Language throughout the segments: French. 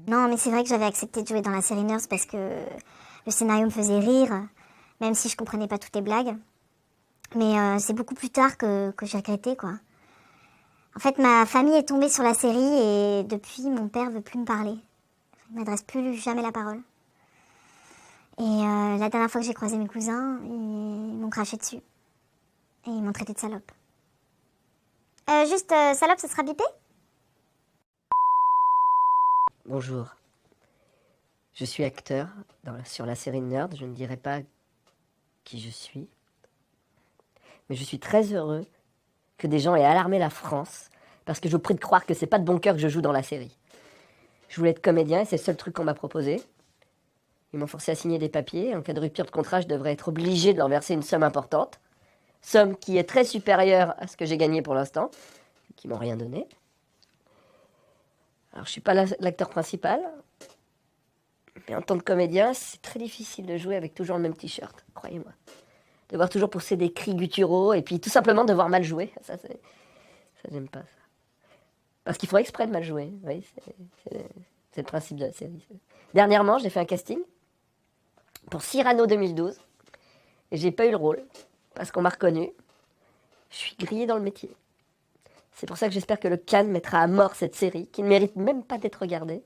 Non, mais c'est vrai que j'avais accepté de jouer dans la série Nurse parce que le scénario me faisait rire, même si je comprenais pas toutes les blagues. Mais c'est beaucoup plus tard que j'ai regretté, quoi. En fait, ma famille est tombée sur la série et depuis, mon père veut plus me parler. Il m'adresse plus jamais la parole. Et la dernière fois que j'ai croisé mes cousins, ils m'ont craché dessus. Et ils m'ont traité de salope. Salope, ça sera bipé? Bonjour. Je suis acteur sur la série Nerd. Je ne dirai pas qui je suis. Mais je suis très heureux que des gens aient alarmé la France parce que je vous prie de croire que c'est pas de bon cœur que je joue dans la série. Je voulais être comédien et c'est le seul truc qu'on m'a proposé. Ils m'ont forcé à signer des papiers. En cas de rupture de contrat, je devrais être obligé de leur verser une somme importante. Somme qui est très supérieure à ce que j'ai gagné pour l'instant, qui m'ont rien donné. Alors je suis pas l'acteur principal, mais en tant que comédien, c'est très difficile de jouer avec toujours le même t-shirt, croyez-moi. Devoir toujours pousser des cris gutturaux et puis tout simplement devoir mal jouer. Ça j'aime pas ça. Parce qu'il faut exprès de mal jouer. Oui, c'est le principe de la série. Dernièrement, j'ai fait un casting pour Cyrano 2012 et j'ai pas eu le rôle parce qu'on m'a reconnu. Je suis grillé dans le métier. C'est pour ça que j'espère que le Cannes mettra à mort cette série qui ne mérite même pas d'être regardée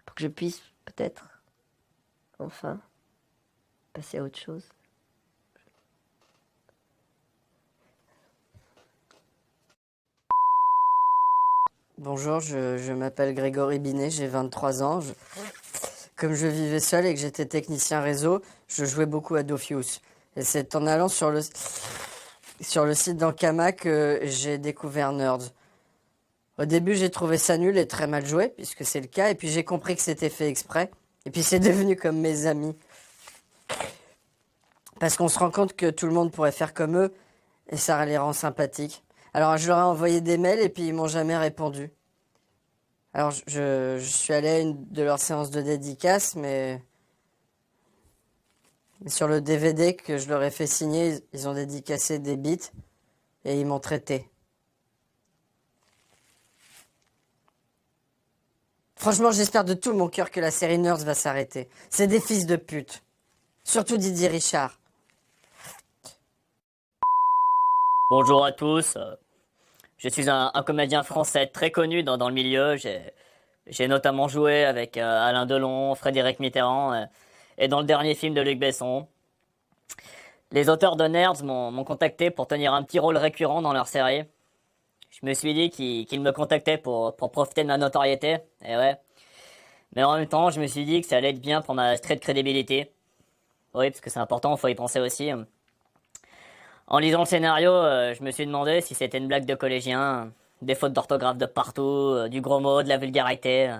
pour que je puisse peut-être enfin passer à autre chose. Bonjour, je m'appelle Grégory Binet, j'ai 23 ans. Comme je vivais seul et que j'étais technicien réseau, je jouais beaucoup à Dofus. Et c'est en allant sur le site d'Ankama que j'ai découvert Nerds. Au début, j'ai trouvé ça nul et très mal joué, puisque c'est le cas, et puis j'ai compris que c'était fait exprès. Et puis c'est devenu comme mes amis. Parce qu'on se rend compte que tout le monde pourrait faire comme eux, et ça les rend sympathiques. Alors je leur ai envoyé des mails et puis ils m'ont jamais répondu. Alors je suis allé à une de leurs séances de dédicace, mais sur le DVD que je leur ai fait signer, ils ont dédicacé des bits et ils m'ont traité. Franchement, j'espère de tout mon cœur que la série Nerds va s'arrêter. C'est des fils de pute. Surtout Didier Richard. Bonjour à tous. Je suis un comédien français très connu dans le milieu. J'ai notamment joué avec Alain Delon, Frédéric Mitterrand et dans le dernier film de Luc Besson. Les auteurs de Nerds m'ont contacté pour tenir un petit rôle récurrent dans leur série. Je me suis dit qu'ils me contactaient pour profiter de ma notoriété. Et ouais. Mais en même temps, je me suis dit que ça allait être bien pour ma street crédibilité. Oui, parce que c'est important, faut y penser aussi. En lisant le scénario, je me suis demandé si c'était une blague de collégien, des fautes d'orthographe de partout, du gros mot, de la vulgarité,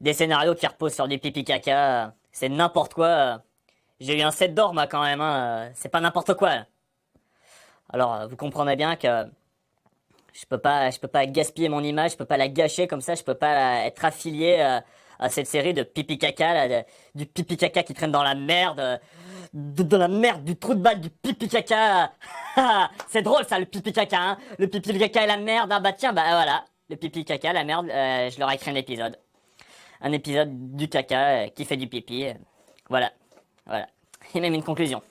des scénarios qui reposent sur du pipi caca, c'est n'importe quoi. J'ai eu un 7 d'or, moi, quand même, c'est pas n'importe quoi. Alors, vous comprenez bien que je peux pas gaspiller mon image, je peux pas la gâcher comme ça, je peux pas être affilié à cette série de pipi caca, là, du pipi caca qui traîne dans la merde, de la merde, du trou de balle, du pipi caca. C'est drôle ça, le pipi caca, hein. Le pipi caca et la merde, ah bah tiens, bah voilà, le pipi caca, la merde, je leur ai écrit un épisode. Un épisode du caca qui fait du pipi. Voilà, voilà. Et même une conclusion.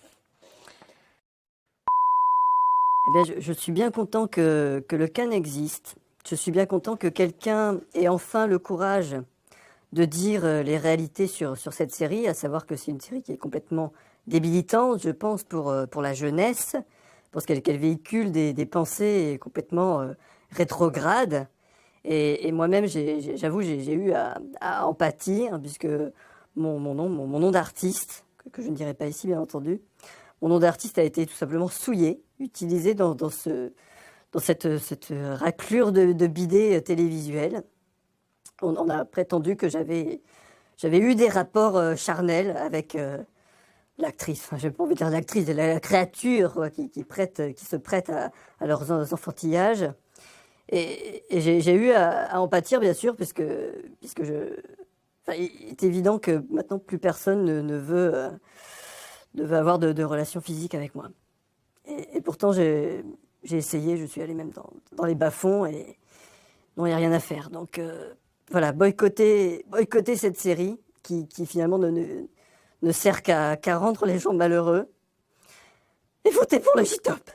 Eh bien, je suis bien content que le Cannes existe. Je suis bien content que quelqu'un ait enfin le courage de dire les réalités sur cette série, à savoir que c'est une série qui est complètement débilitante, je pense, pour la jeunesse, parce qu'elle véhicule des pensées complètement rétrogrades. Et moi-même, j'avoue, j'ai eu à en pâtir, hein, puisque mon nom d'artiste, que je ne dirai pas ici, bien entendu, mon nom d'artiste a été tout simplement souillé, utilisé dans cette raclure de bidet télévisuel. On a prétendu que j'avais eu des rapports charnels avec l'actrice. Enfin, je n'ai pas envie de dire l'actrice, la créature quoi, qui se prête à leurs enfantillages. Et j'ai eu à en pâtir, bien sûr, puisque enfin, il est évident que maintenant plus personne ne veut avoir de relations physiques avec moi. Et pourtant, j'ai essayé, je suis allée même dans les bas-fonds et non, il n'y a rien à faire. Donc, voilà, boycotter cette série qui finalement ne sert qu'à rendre les gens malheureux. Et votez pour le J-Top.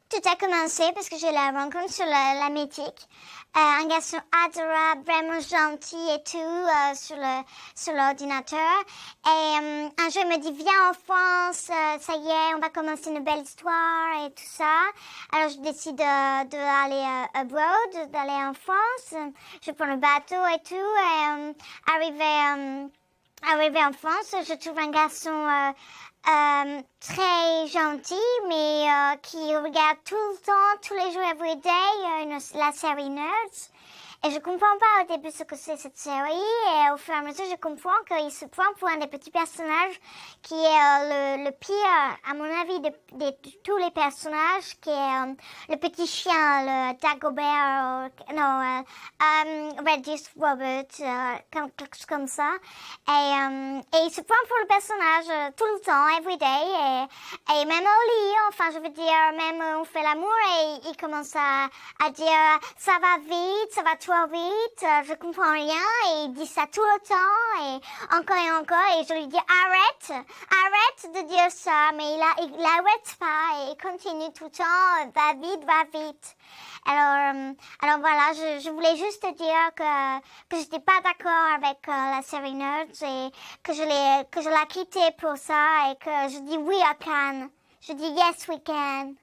Tout a commencé parce que j'ai la rencontre sur la mythique. Un garçon adorable, vraiment gentil et tout, sur l'ordinateur. Et un jour, il me dit, viens en France, ça y est, on va commencer une belle histoire et tout ça. Alors, je décide d'aller abroad, d'aller en France. Je prends le bateau et tout. Et arrivé en France, je trouve un garçon très gentil, mais qui regarde tout le temps, tous les jours, everyday, la série Nerds. Et je comprends pas au début ce que c'est cette série, et au fur et à mesure, je comprends qu'il se prend pour un des petits personnages qui est le pire, à mon avis, de tous les personnages, qui est le petit chien, le Dagobert, Redis Robert, quelque chose comme ça. Et il se prend pour le personnage tout le temps, everyday, et même au lit, enfin, je veux dire, même on fait l'amour, et il commence à dire, ça va vite, ça va trop vite, je comprends rien, et il dit ça tout le temps, et encore, et je lui dis arrête de dire ça, mais il arrête pas, et il continue tout le temps, va vite. Alors voilà, je voulais juste te dire que j'étais pas d'accord avec la série Nerds, et que je l'ai quitté pour ça, et que je dis oui à Cannes. Je dis yes we can.